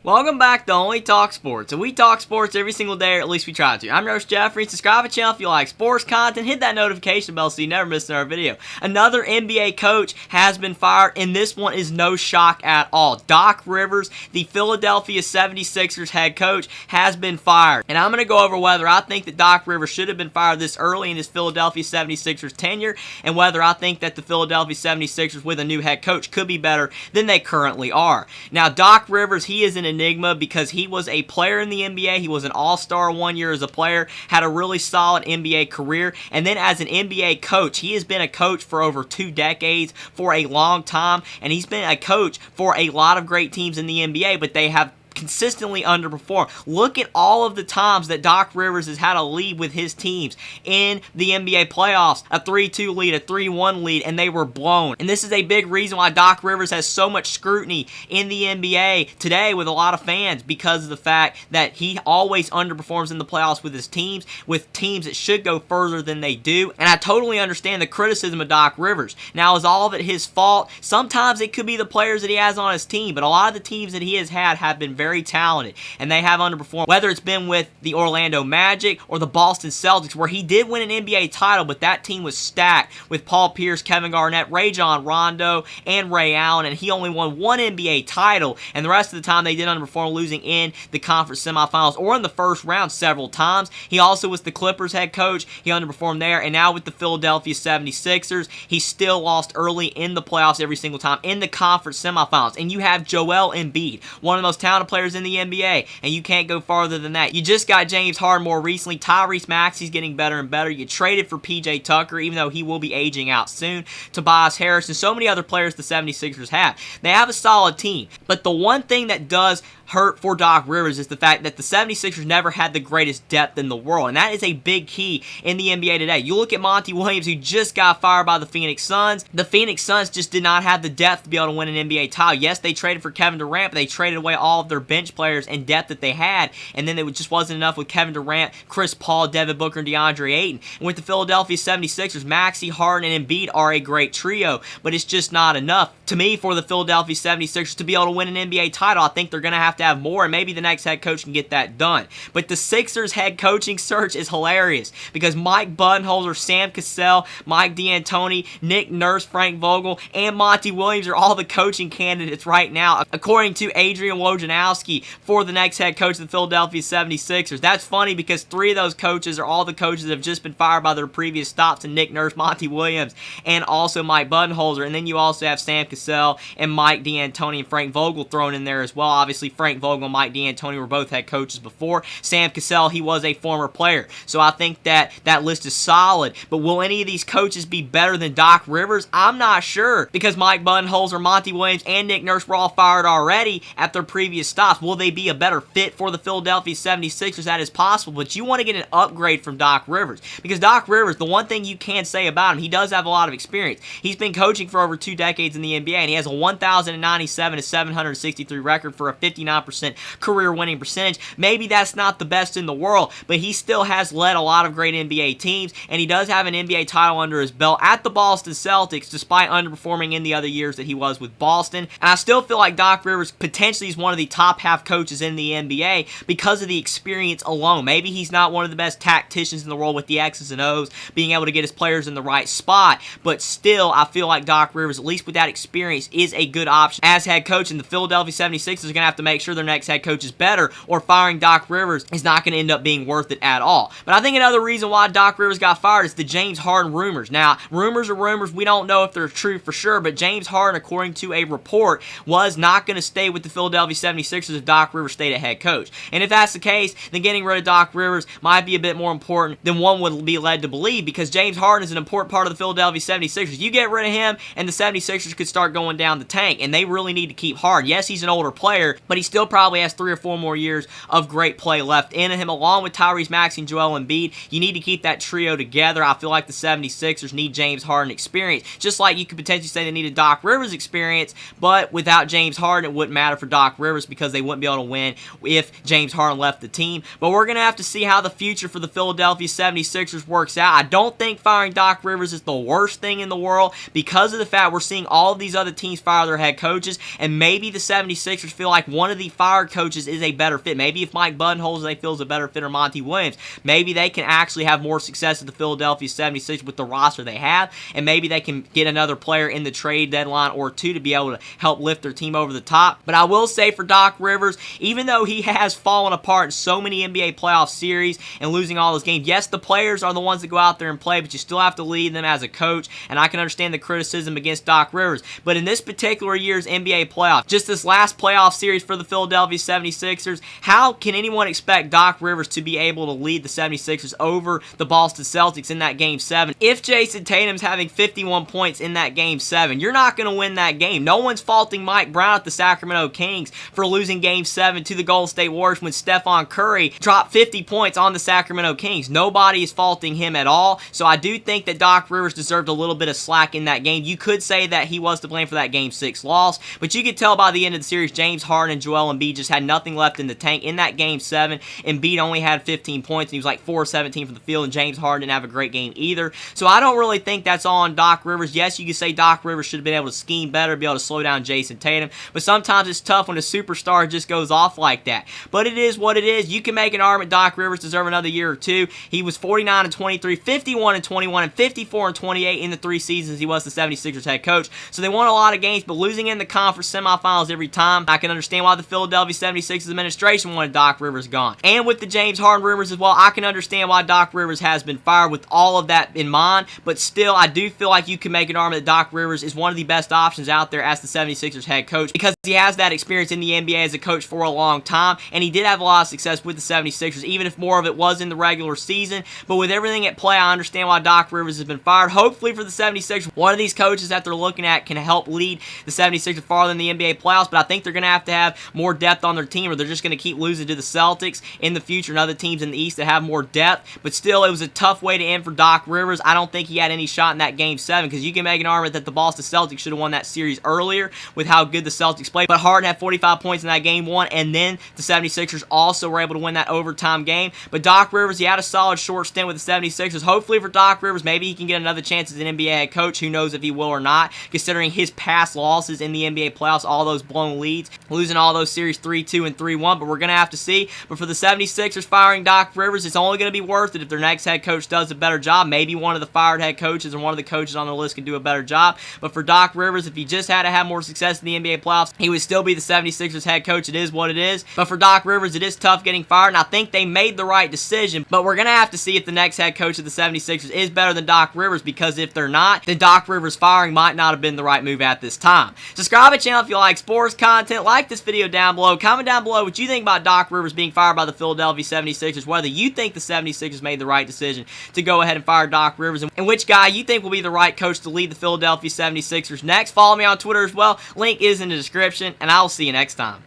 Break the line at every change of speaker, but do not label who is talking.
Welcome back to Only Talk Sports, and we talk sports every single day, or at least we try to. I'm your host, Jeffrey. Subscribe to the channel if you like sports content. Hit that notification bell so you never miss another video. Another NBA coach has been fired, and this one is no shock at all. Doc Rivers, the Philadelphia 76ers head coach, has been fired. And I'm going to go over whether I think that Doc Rivers should have been fired this early in his Philadelphia 76ers tenure, and whether I think that the Philadelphia 76ers with a new head coach could be better than they currently are. Now, Doc Rivers, he is an enigma because he was a player in the NBA. He was an all-star 1 year as a player, had a really solid NBA career, and then as an NBA coach, he has been a coach for over 2 decades, for a long time, and he's been a coach for a lot of great teams in the NBA, but they have consistently underperformed. Look at all of the times that Doc Rivers has had a lead with his teams in the NBA playoffs. A 3-2 lead, a 3-1 lead, and they were blown. And this is a big reason why Doc Rivers has so much scrutiny in the NBA today with a lot of fans, because of the fact that he always underperforms in the playoffs with his teams, with teams that should go further than they do. And I totally understand the criticism of Doc Rivers. Now, is all of it his fault? Sometimes it could be the players that he has on his team, but a lot of the teams that he has had have been very talented, and they have underperformed, whether it's been with the Orlando Magic or the Boston Celtics, where he did win an NBA title, but that team was stacked with Paul Pierce, Kevin Garnett, Rajon Rondo, and Ray Allen, and he only won 1 NBA title, and the rest of the time they did underperform, losing in the conference semifinals or in the first round several times. He also was the Clippers head coach. He underperformed there, and now with the Philadelphia 76ers, he still lost early in the playoffs every single time in the conference semifinals. And you have Joel Embiid, one of the most talented players in the NBA, and you can't go farther than that. You just got James Harden more recently. Tyrese Maxey's getting better and better. You traded for PJ Tucker, even though he will be aging out soon. Tobias Harris, and so many other players the 76ers have. They have a solid team, but the one thing that does hurt for Doc Rivers is the fact that the 76ers never had the greatest depth in the world, and that is a big key in the NBA today. You look at Monty Williams, who just got fired by the Phoenix Suns. The Phoenix Suns just did not have the depth to be able to win an NBA title. Yes, they traded for Kevin Durant, but they traded away all of their bench players and depth that they had, and then it just wasn't enough with Kevin Durant, Chris Paul, Devin Booker, and DeAndre Ayton. And with the Philadelphia 76ers, Maxey, Harden, and Embiid are a great trio, but it's just not enough to me for the Philadelphia 76ers to be able to win an NBA title. I think they're going to have more, and maybe the next head coach can get that done. But the Sixers head coaching search is hilarious because Mike Budenholzer, Sam Cassell, Mike D'Antoni, Nick Nurse, Frank Vogel, and Monty Williams are all the coaching candidates right now, according to Adrian Wojnarowski, for the next head coach of the Philadelphia 76ers. That's funny because 3 of those coaches are all the coaches that have just been fired by their previous stops, and Nick Nurse, Monty Williams, and also Mike Budenholzer. And then you also have Sam Cassell and Mike D'Antoni and Frank Vogel thrown in there as well. Obviously, Frank Vogel and Mike D'Antoni were both head coaches before. Sam Cassell, he was a former player. So I think that list is solid. But will any of these coaches be better than Doc Rivers? I'm not sure, because Mike Budenholzer, Monty Williams, and Nick Nurse were all fired already at their previous stops. Will they be a better fit for the Philadelphia 76ers? That is possible, but you want to get an upgrade from Doc Rivers, because Doc Rivers, the one thing you can say about him, he does have a lot of experience. He's been coaching for over 2 decades in the NBA, and he has a 1,097 to 763 record for a 59% career winning percentage. Maybe that's not the best in the world, but he still has led a lot of great NBA teams, and he does have an NBA title under his belt at the Boston Celtics, despite underperforming in the other years that he was with Boston. And I still feel like Doc Rivers potentially is one of the top half coaches in the NBA because of the experience alone. Maybe he's not one of the best tacticians in the world with the X's and O's, being able to get his players in the right spot, but still, I feel like Doc Rivers, at least with that experience, is a good option as head coach, and the Philadelphia 76ers are going to have to make sure their next head coach is better, or firing Doc Rivers is not going to end up being worth it at all. But I think another reason why Doc Rivers got fired is the James Harden rumors. Now, rumors are rumors. We don't know if they're true for sure, but James Harden, according to a report, was not going to stay with the Philadelphia 76ers if Doc Rivers stayed a head coach. And if that's the case, then getting rid of Doc Rivers might be a bit more important than one would be led to believe, because James Harden is an important part of the Philadelphia 76ers. You get rid of him, and the 76ers could start going down the tank, and they really need to keep Harden. Yes, he's an older player, but he still probably has 3 or 4 more years of great play left in him, along with Tyrese Maxey and Joel Embiid. You need to keep that trio together. I feel like the 76ers need James Harden experience, just like you could potentially say they needed Doc Rivers experience, but without James Harden, it wouldn't matter for Doc Rivers because they wouldn't be able to win if James Harden left the team. But we're going to have to see how the future for the Philadelphia 76ers works out. I don't think firing Doc Rivers is the worst thing in the world because of the fact we're seeing all of these other teams fire their head coaches, and maybe the 76ers feel like one of the fired coaches is a better fit. Maybe if Mike Budenholzer they feel is a better fit, or Monty Williams, maybe they can actually have more success at the Philadelphia 76ers with the roster they have, and maybe they can get another player in the trade deadline or two to be able to help lift their team over the top. But I will say for Doc Rivers, even though he has fallen apart in so many NBA playoff series and losing all those games, yes, the players are the ones that go out there and play, but you still have to lead them as a coach, and I can understand the criticism against Doc Rivers. But in this particular year's NBA playoff, just this last playoff series for the Philadelphia 76ers, how can anyone expect Doc Rivers to be able to lead the 76ers over the Boston Celtics in that Game 7? If Jason Tatum's having 51 points in that Game 7, you're not going to win that game. No one's faulting Mike Brown at the Sacramento Kings for losing Game 7 to the Golden State Warriors when Stephon Curry dropped 50 points on the Sacramento Kings. Nobody is faulting him at all. So I do think that Doc Rivers deserved a little bit of slack in that game. You could say that he was to blame for that Game 6 loss, but you could tell by the end of the series, James Harden and Joel Embiid just had nothing left in the tank. In that Game 7, Embiid only had 15 points, and he was like 4-17 from the field, and James Harden didn't have a great game either. So I don't really think that's all on Doc Rivers. Yes, you could say Doc Rivers should have been able to scheme better, be able to slow down Jason Tatum, but sometimes it's tough when a superstar just goes off like that. But it is what it is. You can make an argument Doc Rivers deserves another year or two. He was 49-23, 51-21, and 54-28 in the 3 seasons he was the 76ers head coach. So they won a lot of games, but losing in the conference semifinals every time, I can understand why the Philadelphia 76ers administration wanted Doc Rivers gone. And with the James Harden rumors as well, I can understand why Doc Rivers has been fired with all of that in mind, but still, I do feel like you can make an argument that Doc Rivers is one of the best options out there as the 76ers head coach because he has that experience in the NBA as a coach for a long time, and he did have a lot of success with the 76ers, even if more of it was in the regular season. But with everything at play, I understand why Doc Rivers has been fired. Hopefully for the 76ers, one of these coaches that they're looking at can help lead the 76ers farther in the NBA playoffs, but I think they're going to have more depth on their team, or they're just going to keep losing to the Celtics in the future and other teams in the East that have more depth. But still, it was a tough way to end for Doc Rivers. I don't think he had any shot in that Game 7 because you can make an argument that the Boston Celtics should have won that series earlier with how good the Celtics played. But Harden had 45 points in that Game 1, and then the 76ers also were able to win that overtime game. But Doc Rivers, he had a solid short stint with the 76ers. Hopefully for Doc Rivers, maybe he can get another chance as an NBA head coach. Who knows if he will or not, considering his past losses in the NBA playoffs, all those blown leads, losing all those series 3-2 and 3-1. But we're going to have to see. But for the 76ers firing Doc Rivers, it's only going to be worth it if their next head coach does a better job. Maybe one of the fired head coaches or one of the coaches on the list can do a better job. But for Doc Rivers, if he just had to have more success in the NBA playoffs, he would still be the 76ers head coach. It is what it is. But for Doc Rivers, it is tough getting fired, and I think they made the right decision. But we're going to have to see if the next head coach of the 76ers is better than Doc Rivers, because if they're not, then Doc Rivers firing might not have been the right move at this time. Subscribe to the channel if you like sports content. Like this video down below. Comment down below what you think about Doc Rivers being fired by the Philadelphia 76ers, whether you think the 76ers made the right decision to go ahead and fire Doc Rivers, and which guy you think will be the right coach to lead the Philadelphia 76ers next. Follow me on Twitter as well. Link is in the description, and I will see you next time.